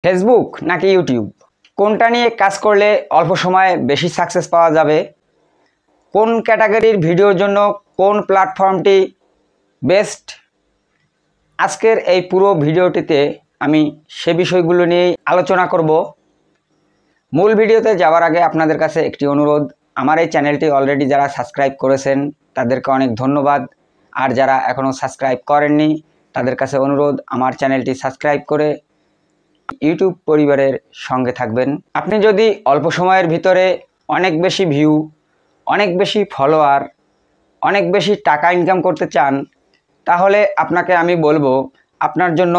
Facebook নাকি YouTube, কোনটা নিয়ে কাজ করলে অল্প সময়ে বেশি সাকসেস পাওয়া যাবে, কোন ক্যাটাগরির ভিডিওর জন্য কোন প্ল্যাটফর্মটি বেস্ট, আজকের এই পুরো ভিডিওটিতে আমি সে বিষয়গুলো নিয়েই আলোচনা করব। মূল ভিডিওতে যাওয়ার আগে আপনাদের কাছে একটি অনুরোধ, আমার এই চ্যানেলটি অলরেডি যারা সাবস্ক্রাইব করেছেন তাদেরকে অনেক ধন্যবাদ, আর যারা এখনও সাবস্ক্রাইব করেননি তাদের কাছে অনুরোধ আমার চ্যানেলটি সাবস্ক্রাইব করে ইউটিউব পরিবারের সঙ্গে থাকবেন। আপনি যদি অল্প সময়ের ভিতরে অনেক বেশি ভিউ, অনেক বেশি ফলোয়ার, অনেক বেশি টাকা ইনকাম করতে চান, তাহলে আপনাকে আমি বলবো আপনার জন্য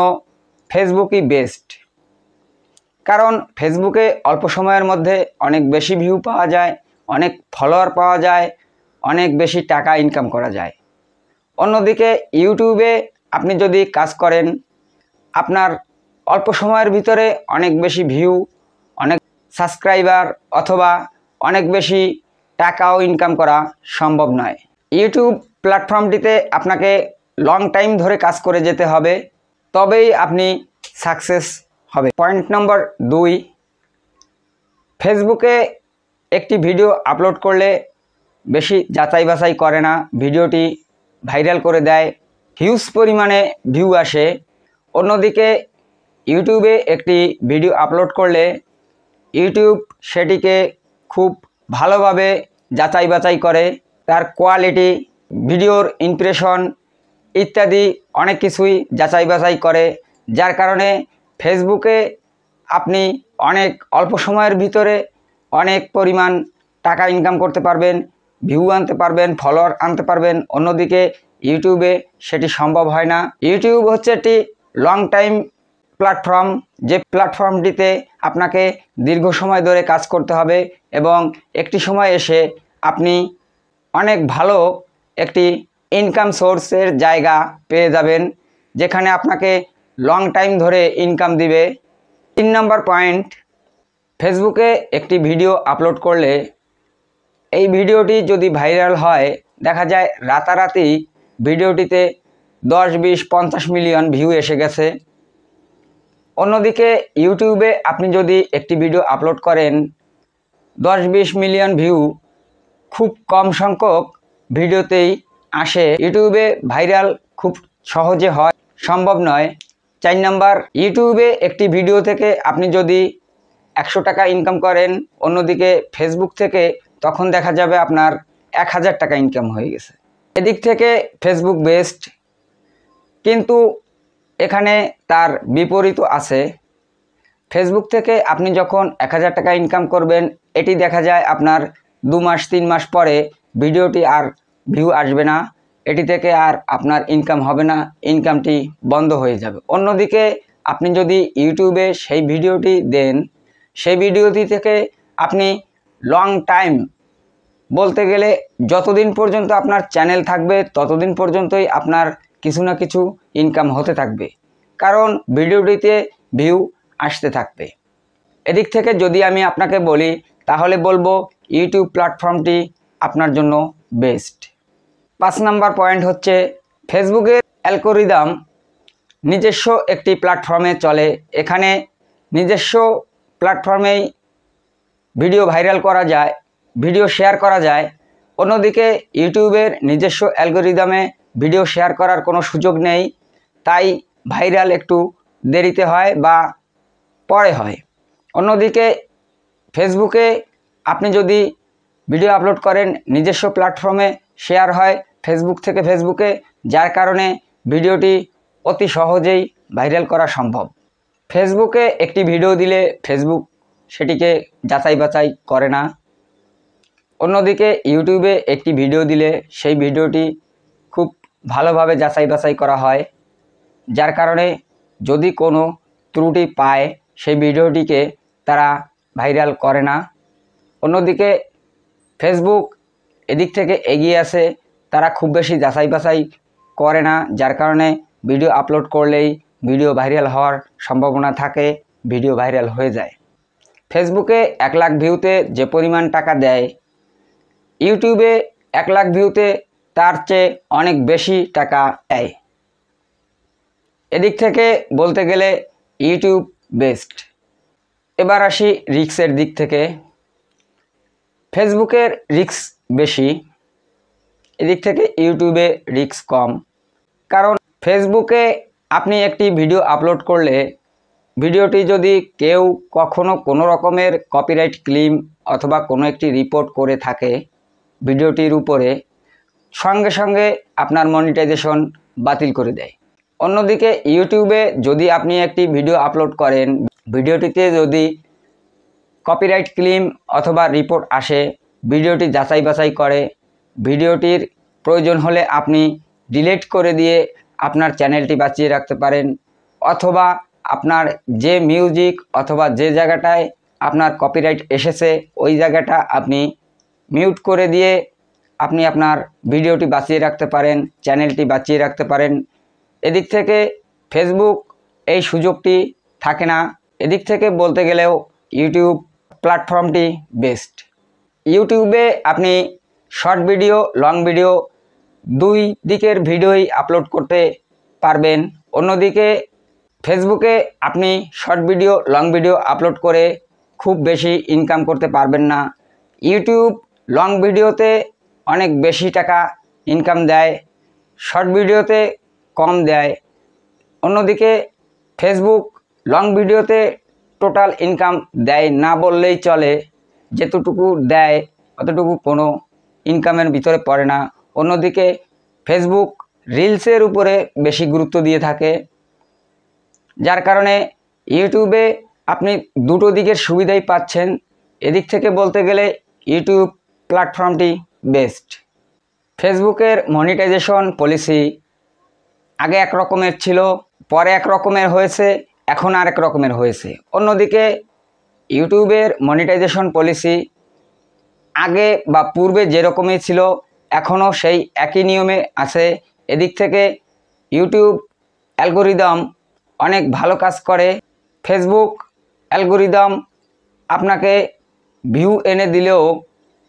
ফেসবুকই বেস্ট। কারণ ফেসবুকে অল্প সময়ের মধ্যে অনেক বেশি ভিউ পাওয়া যায়, অনেক ফলোয়ার পাওয়া যায়, অনেক বেশি টাকা ইনকাম করা যায়। অন্যদিকে ইউটিউবে আপনি যদি কাজ করেন, আপনার অল্প সময়ের ভিতরে অনেক বেশি ভিউ, অনেক সাবস্ক্রাইবার অথবা অনেক বেশি টাকাও ইনকাম করা সম্ভব নয়। ইউটিউব প্ল্যাটফর্মটিতে আপনাকে লং টাইম ধরে কাজ করে যেতে হবে, তবেই আপনি সাকসেস হবে। পয়েন্ট নম্বর 2, ফেসবুকে একটি ভিডিও আপলোড করলে বেশি যাচাই বাছাই করে না, ভিডিওটি ভাইরাল করে দেয়, হিউজ পরিমাণে ভিউ আসে। অন্যদিকে ইউটিউবে একটি ভিডিও আপলোড করলে ইউটিউব সেটিকে খুব ভালোভাবে যাচাই বাছাই করে, তার কোয়ালিটি, ভিডিওর ইমপ্রেশন ইত্যাদি অনেক কিছুই যাচাই বাছাই করে, যার কারণে ফেসবুকে আপনি অনেক অল্প সময়ের ভিতরে অনেক পরিমাণ টাকা ইনকাম করতে পারবেন, ভিউ আনতে পারবেন, ফলোয়ার আনতে পারবেন। অন্যদিকে ইউটিউবে সেটি সম্ভব হয় না। ইউটিউব হচ্ছে একটি লং টাইম প্ল্যাটফর্ম, যে প্ল্যাটফর্মটিতে আপনাকে দীর্ঘ সময় ধরে কাজ করতে হবে এবং একটি সময় এসে আপনি অনেক ভালো একটি ইনকাম সোর্সের জায়গা পেয়ে যাবেন, যেখানে আপনাকে লং টাইম ধরে ইনকাম দিবে। 3 নম্বর পয়েন্ট, ফেসবুকে একটি ভিডিও আপলোড করলে এই ভিডিওটি যদি ভাইরাল হয়, দেখা যায় রাতারাতি ভিডিওটিতে 10, 20, 50 মিলিয়ন ভিউ এসে গেছে। অন্যদিকে ইউটিউবে আপনি যদি একটি ভিডিও আপলোড করেন, 10, 20 মিলিয়ন ভিউ খুব কম সংখ্যক ভিডিওতেই আসে। ইউটিউবে ভাইরাল খুব সহজে হয়, সম্ভব নয়। 4 নাম্বার, ইউটিউবে একটি ভিডিও থেকে আপনি যদি 100 টাকা ইনকাম করেন, অন্যদিকে ফেসবুক থেকে তখন দেখা যাবে আপনার 1000 টাকা ইনকাম হয়ে গেছে। এদিক থেকে ফেসবুক বেস্ট, কিন্তু এখানে তার বিপরীতও আছে। ফেসবুক থেকে আপনি যখন 1000 টাকা ইনকাম করবেন, এটি দেখা যায় আপনার 2 মাস 3 মাস পরে ভিডিওটি আর ভিউ আসবে না, এটি থেকে আর আপনার ইনকাম হবে না, ইনকামটি বন্ধ হয়ে যাবে। অন্যদিকে আপনি যদি ইউটিউবে সেই ভিডিওটি দেন, সেই ভিডিওটি থেকে আপনি লং টাইম, বলতে গেলে যতদিন পর্যন্ত আপনার চ্যানেল থাকবে ততদিন পর্যন্তই আপনার কিছু না কিছু ইনকাম হতে থাকবে, কারণ ভিডিওটিতে ভিউ আসতে থাকবে। এদিক থেকে যদি আমি আপনাকে বলি, তাহলে বলবো ইউটিউব প্ল্যাটফর্মটি আপনার জন্য বেস্ট। 5 নাম্বার পয়েন্ট হচ্ছে, ফেসবুকের অ্যালগরিদম নিজস্ব একটি প্ল্যাটফর্মে চলে, এখানে নিজস্ব প্ল্যাটফর্মেই ভিডিও ভাইরাল করা যায়, ভিডিও শেয়ার করা যায়। অন্যদিকে ইউটিউবের নিজস্ব অ্যালগরিদমে ভিডিও শেয়ার করার কোনো সুযোগ নেই, তাই ভাইরাল একটু দেরিতে হয় বা পরে হয়। অন্যদিকে ফেসবুকে আপনি যদি ভিডিও আপলোড করেন, নিজস্ব প্ল্যাটফর্মে শেয়ার হয় ফেসবুক থেকে ফেসবুকে, যার কারণে ভিডিওটি অতি সহজেই ভাইরাল করা সম্ভব। ফেসবুকে একটি ভিডিও দিলে ফেসবুক সেটিকে যাচাই বাছাই করে না। অন্যদিকে ইউটিউবে একটি ভিডিও দিলে সেই ভিডিওটি খুব ভালোভাবে যাচাই বাছাই করা হয়, যার কারণে যদি কোনো ত্রুটি পায় সেই ভিডিওটিকে তারা ভাইরাল করে না। অন্যদিকে ফেসবুক এদিক থেকে এগিয়ে আছে, তারা খুব বেশি যাচাই বাছাই করে না, যার কারণে ভিডিও আপলোড করলেই ভিডিও ভাইরাল হওয়ার সম্ভাবনা থাকে, ভিডিও ভাইরাল হয়ে যায়। ফেসবুকে 1 লাখ ভিউতে যে পরিমাণ টাকা দেয়, ইউটিউবে 1 লাখ ভিউতে তার চেয়ে অনেক বেশি টাকা দেয়। এদিক থেকে বলতে গেলে ইউটিউব বেস্ট। এবার আসি রিস্কের দিক থেকে। ফেসবুকের রিস্ক বেশি, এদিক থেকে ইউটিউবে রিস্ক কম। কারণ ফেসবুকে আপনি একটি ভিডিও আপলোড করলে ভিডিওটি যদি কেউ কখনো কোনো রকমের কপিরাইট ক্লেম অথবা কোনো একটি রিপোর্ট করে থাকে ভিডিওটির উপরে, সঙ্গে সঙ্গে আপনার মনিটাইজেশন বাতিল করে দেয়। অন্যদিকে ইউটিউবে যদি আপনি একটি ভিডিও আপলোড করেন, ভিডিওটিতে যদি কপিরাইট ক্লেম অথবা রিপোর্ট আসে, ভিডিওটি যাচাই বাছাই করে, ভিডিওটির প্রয়োজন হলে আপনি ডিলিট করে দিয়ে আপনার চ্যানেলটি বাঁচিয়ে রাখতে পারেন, অথবা আপনার যে মিউজিক অথবা যে জায়গাটায় আপনার কপিরাইট এসেছে ওই জায়গাটা আপনি মিউট করে দিয়ে আপনি আপনার ভিডিওটি বাঁচিয়ে রাখতে পারেন, চ্যানেলটি বাঁচিয়ে রাখতে পারেন। এদিক থেকে ফেসবুক এই সুযোগটি থাকে না। এদিক থেকে বলতে গেলেও ইউটিউব প্ল্যাটফর্মটি বেস্ট। ইউটিউবে আপনি শর্ট ভিডিও, লং ভিডিও দুই দিকের ভিডিওই আপলোড করতে পারবেন। অন্যদিকে ফেসবুকে আপনি short video, long video upload করে খুব বেশি ইনকাম করতে পারবেন না। ইউটিউব লং ভিডিওতে অনেক বেশি টাকা ইনকাম দেয়, শর্ট ভিডিওতে কম দেয়। অন্যদিকে ফেসবুক লং ভিডিওতে টোটাল ইনকাম দেয় না বললেই চলে, যেতটুকু দেয় অতটুকু কোনো ইনকামের ভিতরে পড়ে না। অন্যদিকে ফেসবুক রিলসের উপরে বেশি গুরুত্ব দিয়ে থাকে, যার কারণে ইউটিউবে আপনি দুটো দিকের সুবিধাই পাচ্ছেন। এদিক থেকে বলতে গেলে ইউটিউব প্ল্যাটফর্মটি বেস্ট। ফেসবুকের মনিটাইজেশন পলিসি আগে এক রকমের ছিল, পরে এক রকমের হয়েছে, এখন আর এক রকমের হয়েছে। অন্যদিকে ইউটিউবের মনিটাইজেশন পলিসি আগে বা পূর্বে যেরকমই ছিল এখনও সেই একই নিয়মে আছে। এদিক থেকে ইউটিউব অ্যালগোরিদম অনেক ভালো কাজ করে। ফেসবুক অ্যালগোরিদম আপনাকে ভিউ এনে দিলেও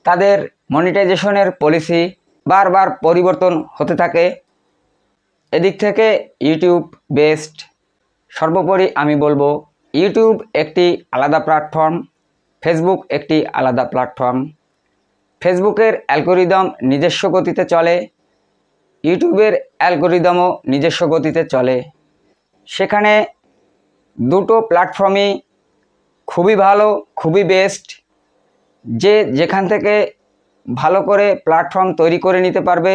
তাদের মনিটাইজেশনের পলিসি বারবার পরিবর্তন হতে থাকে। এদিক থেকে ইউটিউব বেস্ট। সর্বোপরি আমি বলবো ইউটিউব একটি আলাদা প্ল্যাটফর্ম, ফেসবুক একটি আলাদা প্ল্যাটফর্ম। ফেসবুকের অ্যালগোরিদম নিজস্ব গতিতে চলে, ইউটিউবের অ্যালগোরিদমও নিজস্ব গতিতে চলে। সেখানে দুটো প্ল্যাটফর্মই খুবই ভালো, খুবই বেস্ট। যে যেখান থেকে ভালো করে প্ল্যাটফর্ম তৈরি করে নিতে পারবে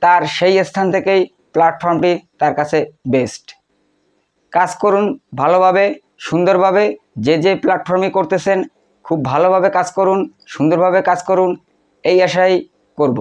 তার সেই স্থান থেকেই প্ল্যাটফর্মটি তার কাছে বেস্ট। কাজ করুন ভালোভাবে, সুন্দরভাবে। যে যে প্ল্যাটফর্মই করতেছেন খুব ভালোভাবে কাজ করুন, সুন্দরভাবে কাজ করুন, এই আশাই করব।